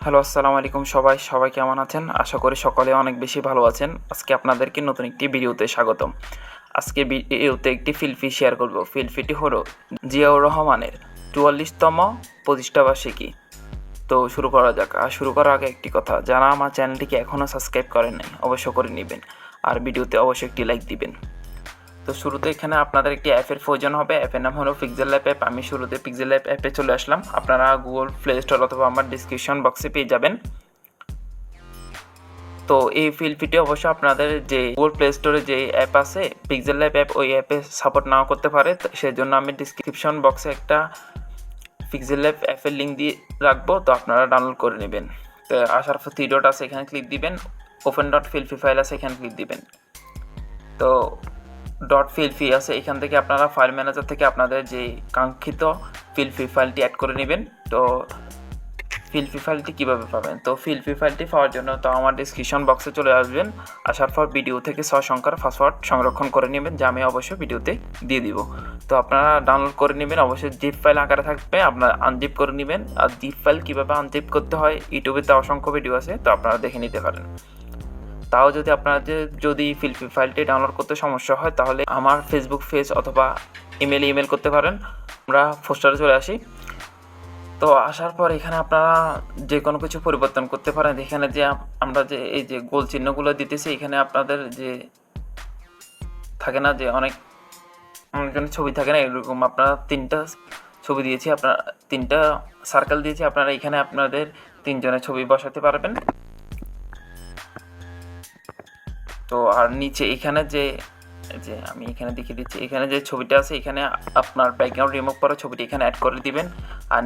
Hello, আসসালামু আলাইকুম সবাই কেমন আছেন? আশা করি সকলে অনেক বেশি ভালো আছেন। আজকে আপনাদেরকে নতুন একটি ভিডিওতে স্বাগতম। আজকে ভিডিওতে একটি ফিল্মটি শেয়ার করব। ফিল্মটি হলো জিয়াউর রহমানের ৪৪তম প্রতিষ্ঠাবার্ষিকী। তো শুরু করা যাক। আর শুরু করার আগে একটি কথা, যারা আমার চ্যানেলটিকে এখনও সাবস্ক্রাইব করেন নাই অবশ্যই করে নেবেন। আর ভিডিওতে অবশ্যই একটি লাইক দিবেন। তো শুরুতে এখানে আপনাদের একটি অ্যাপের প্রয়োজন হবে। অ্যাপের নাম হলো পিক্সেল ল্যাব অ্যাপ। আমি শুরুতে পিক্সেল ল্যাব অ্যাপে চলে আসলাম। আপনারা গুগল প্লে স্টোর অথবা আমার ডিসক্রিপশন বক্সে পেয়ে যাবেন। তো এই ফিল্ডটি অবশ্যই আপনাদের যে গুগল প্লে স্টোরে যে অ্যাপ আছে পিক্সেল ল্যাব অ্যাপ, ওই অ্যাপে সাপোর্ট নাও করতে পারে। সেজন্য আমি ডিসক্রিপশন বক্সে একটা পিক্সেল ল্যাব অ্যাপের লিঙ্ক দিয়ে রাখবো, তো আপনারা ডাউনলোড করে নেবেন। তো আসার পর থ্রি ডট আছে, এখানে ক্লিক দিবেন। ওপেন ডট ফিল্পি ফাইল আছে, এখানে ক্লিক দিবেন। তো ডট ফিল্পি আছে, এখান থেকে আপনারা ফাইল ম্যানেজার থেকে আপনাদের যে কাঙ্ক্ষিত ফিল্পি ফাইলটি অ্যাড করে নেবেন। তো ফিল্পি ফাইলটি কীভাবে পাবেন? তো ফিল্পি ফাইলটি পাওয়ার জন্য তো আমার ডিসক্রিপশন বক্সে চলে আসবেন। আসার পর ভিডিও থেকে 6 সংখ্যার পাসওয়ার্ড সংরক্ষণ করে নেবেন, যা আমি অবশ্যই ভিডিওতে দিয়ে দিব। তো আপনারা ডাউনলোড করে নেবেন, অবশ্যই জিপ ফাইল আকারে থাকবে, আপনারা আনজিপ করে নেবেন। আর জিপ ফাইল কীভাবে আনজিপ করতে হয় ইউটিউবে তো অসংখ্য ভিডিও আছে, তো আপনারা দেখে নিতে পারেন। তাও যদি আপনাদের যদি ফিল্পি ফাইলটি ডাউনলোড করতে সমস্যা হয়, তাহলে আমার ফেসবুক পেজ অথবা ইমেল করতে পারেন। আমরা পোস্টারে চলে আসি। তো আসার পর এখানে আপনারা যে কোনো কিছু পরিবর্তন করতে পারেন। এখানে যে আমরা যে এই যে গোল চিহ্নগুলো দিতেছি, এখানে আপনাদের যে থাকে না যে অনেকজনের ছবি থাকে না, এরকম আপনারা 3টা ছবি দিয়েছি, আপনারা 3টা সার্কেল দিয়েছি, আপনারা এখানে আপনাদের 3 জনের ছবি বসাতে পারবেন। তো আর নিচে এখানে যে আমি এখানে দেখিয়ে দিচ্ছি, এখানে যে ছবিটা আছে, এখানে আপনার ব্যাকগ্রাউন্ড রিমুভ করা ছবিটি এখানে অ্যাড করে দিবেন। আর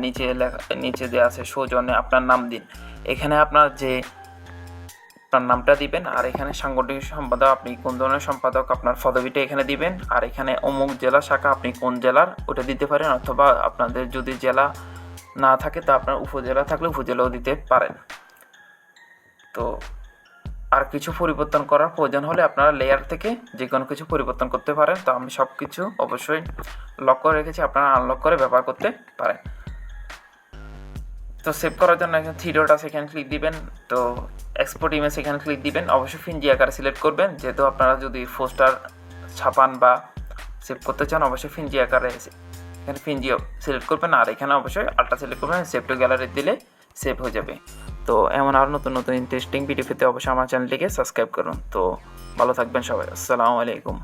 নিচে যে আছে সৌজন্যে আপনার নাম দিন। এখানে আপনার নামটা দিবেন। আর এখানে সাংগঠনিক সম্পাদক, আপনি কোন ধরনের সম্পাদক, আপনার পদবিটা এখানে দিবেন। আর এখানে অমুক জেলা শাখা, আপনি কোন জেলার ওটা দিতে পারেন, অথবা আপনাদের যদি জেলা না থাকে তা আপনার উপজেলা থাকলে উপজেলাও দিতে পারেন। তো আর কিছু পরিবর্তন করার প্রয়োজন হলে আপনারা লেয়ার থেকে যে কোনো কিছু পরিবর্তন করতে পারেন। তো আমি সব কিছু অবশ্যই লক করে রেখেছি, আপনারা আনলক করে ব্যবহার করতে পারেন। তো সেভ করার জন্য এখানে থ্রি ডট আছে, এখানে ক্লিক দিবেন। তো এক্সপোর্ট ইমেজ এখানে ক্লিক দিবেন। অবশ্যই পিএনজি আকারে সিলেক্ট করবেন, যেহেতু আপনারা যদি পোস্টার ছাপান বা সেভ করতে চান অবশ্যই পিএনজি আকারে এখানে পিএনজি সিলেক্ট করবেন। আর এখানে অবশ্যই আল্ট্রা সিলেক্ট করবেন, সেভ টু গ্যালারি দিলে সেভ হয়ে যাবে। তো এমন আরও নতুন ইন্টারেস্টিং ভিডিও পেতে অবশ্যই আমার চ্যানেলটিকে সাবস্ক্রাইব করুন। তো ভালো থাকবেন সবাই, আসসালামু আলাইকুম।